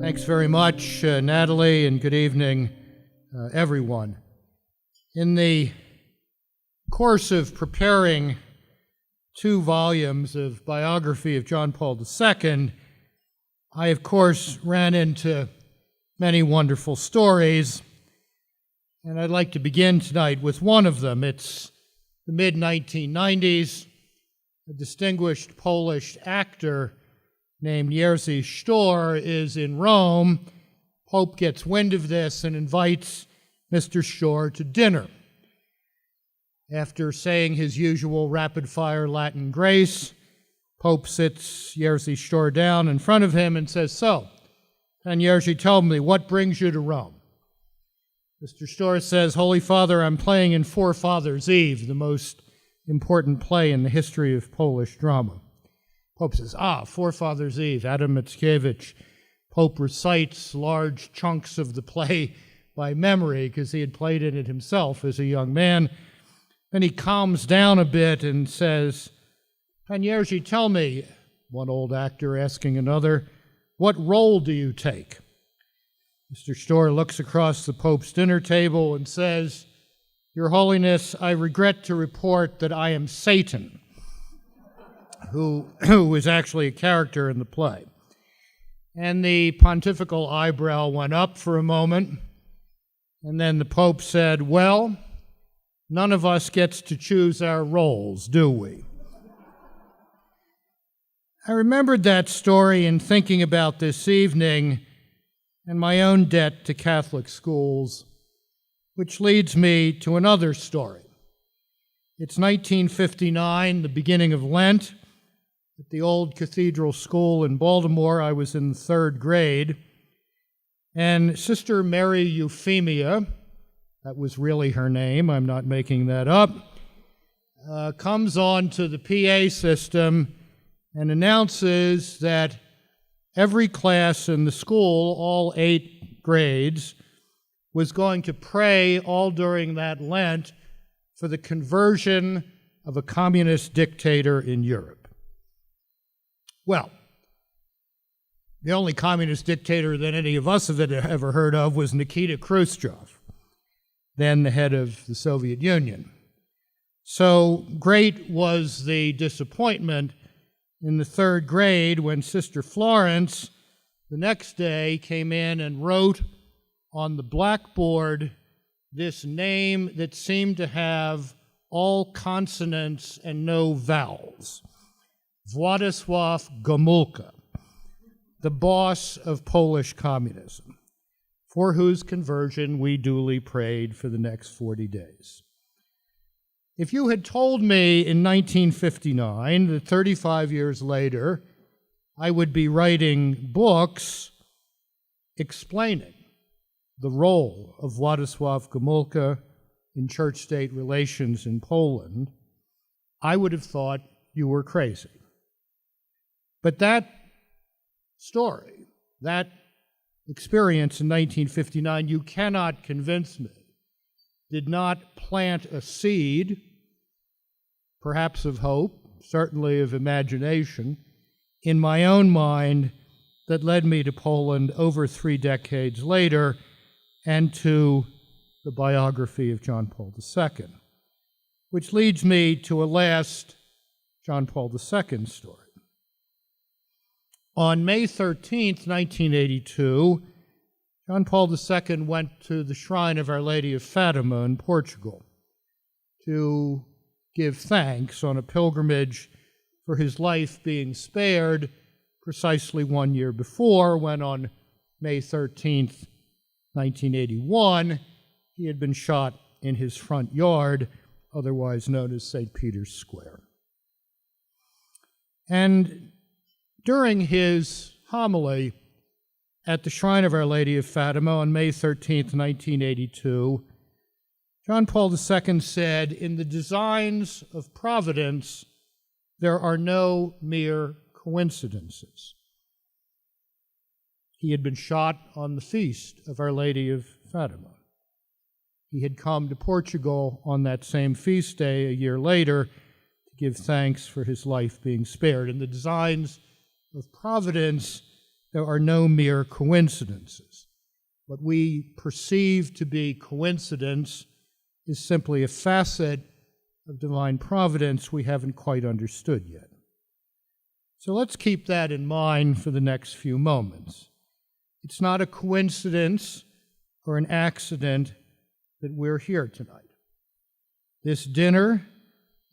Thanks very much, Natalie, and good evening, everyone. In the course of preparing 2 volumes of biography of John Paul II, I, of course, ran into many wonderful stories, and I'd like to begin tonight with one of them. It's the mid-1990s. A distinguished Polish actor named Jerzy Sztor is in Rome. Pope gets wind of this and invites Mr. Sztor to dinner. After saying his usual rapid-fire Latin grace, Pope sits Jerzy Sztor down in front of him and says, "So, and Jerzy, tell me, what brings you to Rome?" Mr. Sztor says, "Holy Father, I'm playing in Forefathers' Eve, the most important play in the history of Polish drama." Pope says, Forefathers' Eve, Adam Mickiewicz. Pope recites large chunks of the play by memory because he had played in it himself as a young man. Then he calms down a bit and says, "Pan Jerzy, tell me," one old actor asking another, "what role do you take?" Mr. Sztor looks across the Pope's dinner table and says, "Your Holiness, I regret to report that I am Satan," who was actually a character in the play. And the pontifical eyebrow went up for a moment, and then the Pope said, "Well, none of us gets to choose our roles, do we?" I remembered that story in thinking about this evening and my own debt to Catholic schools, which leads me to another story. It's 1959, the beginning of Lent. At the old cathedral school in Baltimore, I was in the 3rd grade, and Sister Mary Euphemia, that was really her name, I'm not making that up, comes on to the PA system and announces that every class in the school, all 8 grades, was going to pray all during that Lent for the conversion of a communist dictator in Europe. Well, the only communist dictator that any of us have ever heard of was Nikita Khrushchev, then the head of the Soviet Union. So great was the disappointment in the 3rd grade when Sister Florence the next day came in and wrote on the blackboard this name that seemed to have all consonants and no vowels: Władysław Gomułka, the boss of Polish communism, for whose conversion we duly prayed for the next 40 days. If you had told me in 1959 that 35 years later I would be writing books explaining the role of Władysław Gomułka in church-state relations in Poland, I would have thought you were crazy. But that story, that experience in 1959, you cannot convince me, did not plant a seed, perhaps of hope, certainly of imagination, in my own mind that led me to Poland over 3 decades later and to the biography of John Paul II, which leads me to a last John Paul II story. On May 13th, 1982, John Paul II went to the shrine of Our Lady of Fatima in Portugal to give thanks on a pilgrimage for his life being spared precisely 1 year before, when on May 13th, 1981, he had been shot in his front yard, otherwise known as St. Peter's Square. And during his homily at the Shrine of Our Lady of Fatima on May 13th, 1982, John Paul II said, "In the designs of providence, there are no mere coincidences." He had been shot on the feast of Our Lady of Fatima. He had come to Portugal on that same feast day a year later to give thanks for his life being spared. In the designs of providence, there are no mere coincidences. What we perceive to be coincidence is simply a facet of divine providence we haven't quite understood yet. So let's keep that in mind for the next few moments. It's not a coincidence or an accident that we're here tonight. This dinner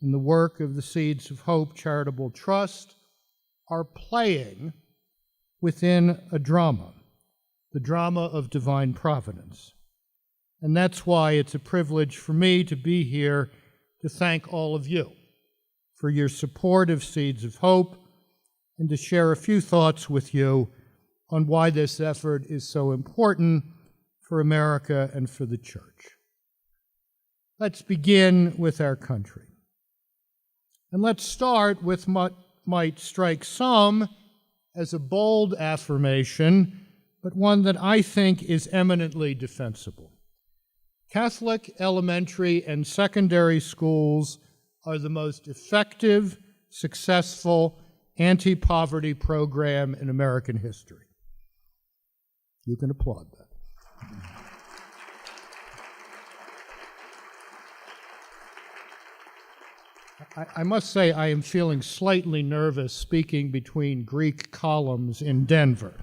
and the work of the Seeds of Hope Charitable Trust are playing within a drama, the drama of divine providence. And that's why it's a privilege for me to be here to thank all of you for your support of Seeds of Hope and to share a few thoughts with you on why this effort is so important for America and for the Church. Let's begin with our country. And let's start with what might strike some as a bold affirmation, but one that I think is eminently defensible. Catholic elementary and secondary schools are the most effective, successful anti-poverty program in American history. You can applaud that. I must say I am feeling slightly nervous speaking between Greek columns in Denver.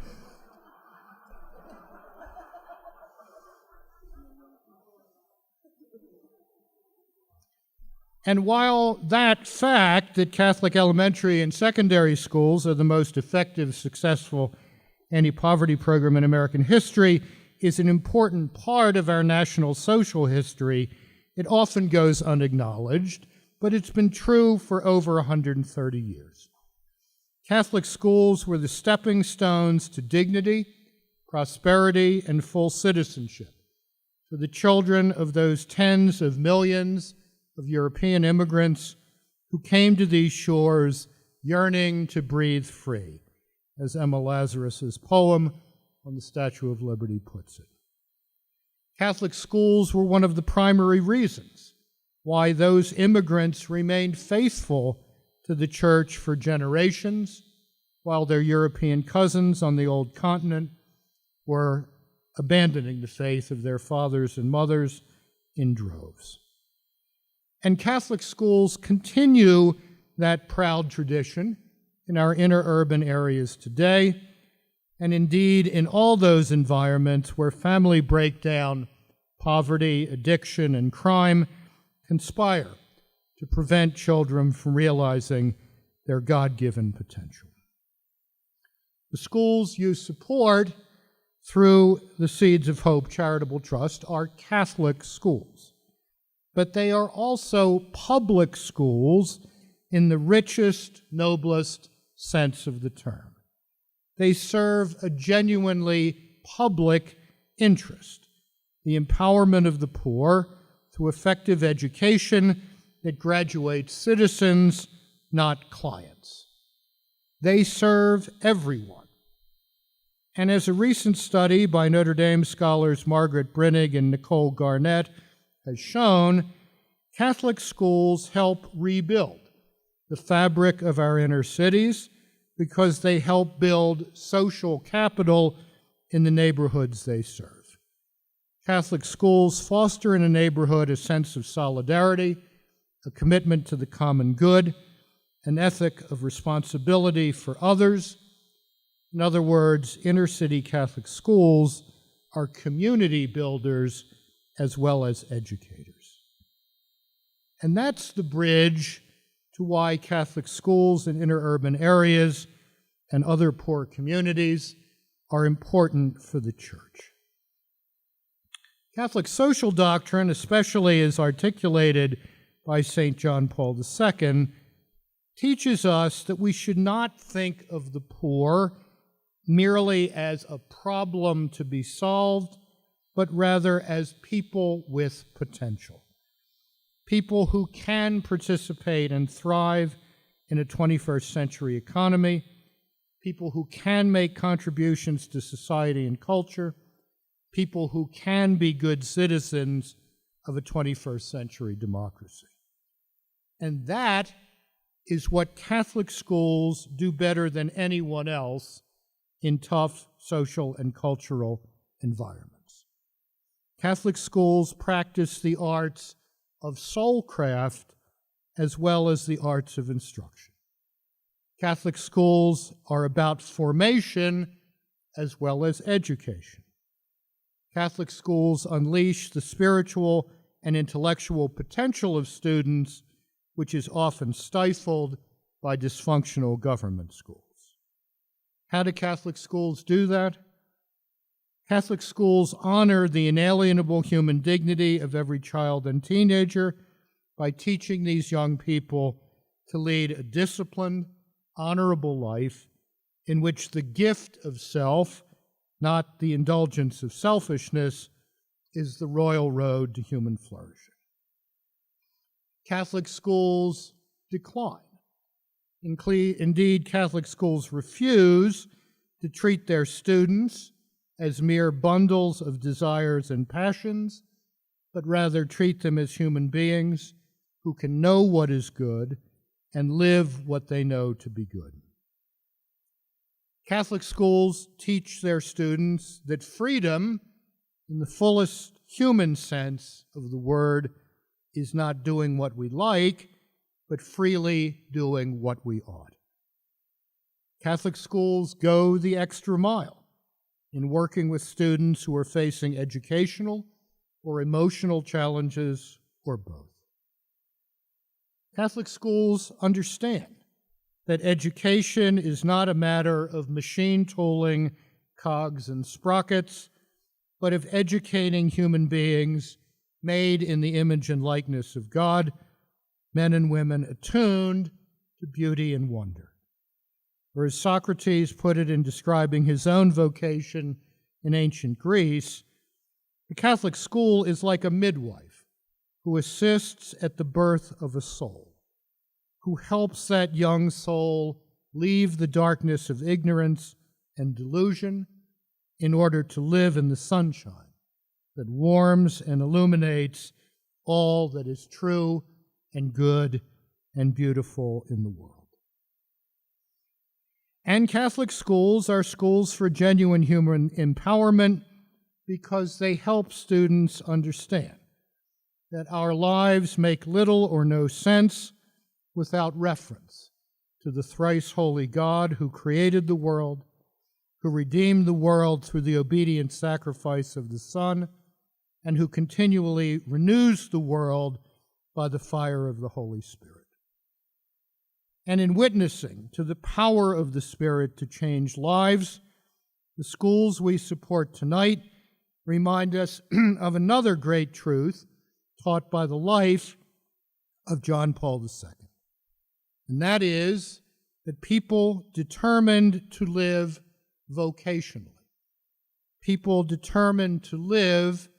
And while that fact that Catholic elementary and secondary schools are the most effective, successful anti-poverty program in American history is an important part of our national social history, it often goes unacknowledged, but it's been true for over 130 years. Catholic schools were the stepping stones to dignity, prosperity, and full citizenship for the children of those tens of millions of European immigrants who came to these shores yearning to breathe free, as Emma Lazarus's poem on the Statue of Liberty puts it. Catholic schools were one of the primary reasons why those immigrants remained faithful to the Church for generations, while their European cousins on the old continent were abandoning the faith of their fathers and mothers in droves. And Catholic schools continue that proud tradition in our inner urban areas today, and indeed in all those environments where family breakdown, poverty, addiction, and crime conspire to prevent children from realizing their God-given potential. The schools you support through the Seeds of Hope Charitable Trust are Catholic schools, but they are also public schools in the richest, noblest sense of the term. They serve a genuinely public interest, the empowerment of the poor through effective education that graduates citizens, not clients. They serve everyone. And as a recent study by Notre Dame scholars Margaret Brinnig and Nicole Garnett has shown, Catholic schools help rebuild the fabric of our inner cities because they help build social capital in the neighborhoods they serve. Catholic schools foster in a neighborhood a sense of solidarity, a commitment to the common good, an ethic of responsibility for others. In other words, inner city Catholic schools are community builders as well as educators. And that's the bridge to why Catholic schools in inner urban areas and other poor communities are important for the Church. Catholic social doctrine, especially as articulated by St. John Paul II, teaches us that we should not think of the poor merely as a problem to be solved, but rather as people with potential. People who can participate and thrive in a 21st century economy, people who can make contributions to society and culture, people who can be good citizens of a 21st century democracy. And that is what Catholic schools do better than anyone else in tough social and cultural environments. Catholic schools practice the arts of soulcraft as well as the arts of instruction. Catholic schools are about formation as well as education. Catholic schools unleash the spiritual and intellectual potential of students, which is often stifled by dysfunctional government schools. How do Catholic schools do that? Catholic schools honor the inalienable human dignity of every child and teenager by teaching these young people to lead a disciplined, honorable life in which the gift of self, not the indulgence of selfishness, is the royal road to human flourishing. Catholic schools decline. Indeed, Catholic schools refuse to treat their students as mere bundles of desires and passions, but rather treat them as human beings who can know what is good and live what they know to be good. Catholic schools teach their students that freedom, in the fullest human sense of the word, is not doing what we like, but freely doing what we ought. Catholic schools go the extra mile in working with students who are facing educational or emotional challenges or both. Catholic schools understand that education is not a matter of machine tooling cogs and sprockets, but of educating human beings made in the image and likeness of God, men and women attuned to beauty and wonder. Or as Socrates put it in describing his own vocation in ancient Greece, the Catholic school is like a midwife who assists at the birth of a soul, who helps that young soul leave the darkness of ignorance and delusion in order to live in the sunshine that warms and illuminates all that is true and good and beautiful in the world. And Catholic schools are schools for genuine human empowerment because they help students understand that our lives make little or no sense without reference to the thrice holy God who created the world, who redeemed the world through the obedient sacrifice of the Son, and who continually renews the world by the fire of the Holy Spirit. And in witnessing to the power of the Spirit to change lives, the schools we support tonight remind us of another great truth taught by the life of John Paul II. And that is that people determined to live vocationally, people determined to live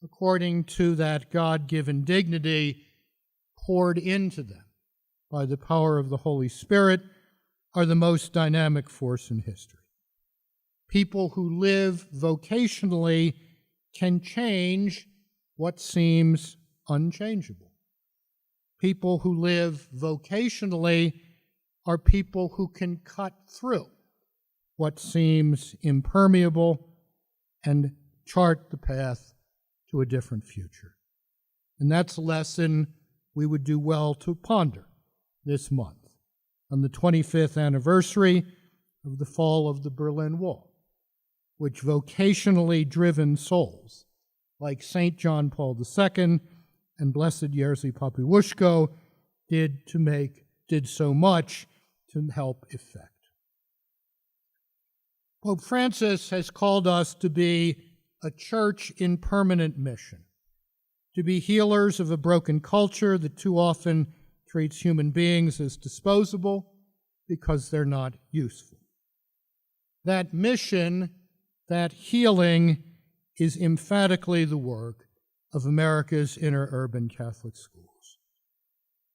according to that God-given dignity poured into them by the power of the Holy Spirit, are the most dynamic force in history. People who live vocationally can change what seems unchangeable. People who live vocationally are people who can cut through what seems impermeable and chart the path to a different future. And that's a lesson we would do well to ponder this month, on the 25th anniversary of the fall of the Berlin Wall, which vocationally driven souls like St. John Paul II and Blessed Jerzy Popiełuszko did so much to help effect. Pope Francis has called us to be a church in permanent mission, to be healers of a broken culture that too often treats human beings as disposable because they're not useful. That mission, that healing, is emphatically the work of America's inner urban Catholic schools.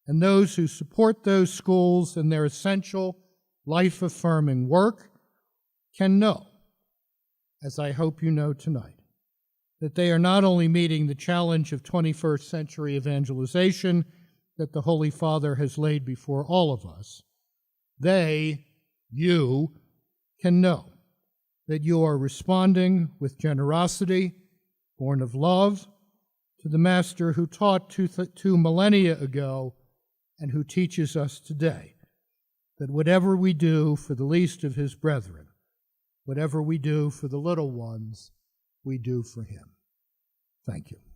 And those who support those schools in their essential, life-affirming work can know, as I hope you know tonight, that they are not only meeting the challenge of 21st century evangelization that the Holy Father has laid before all of us, you, can know that you are responding with generosity, born of love, to the Master who taught two millennia ago and who teaches us today that whatever we do for the least of his brethren, whatever we do for the little ones, we do for him. Thank you.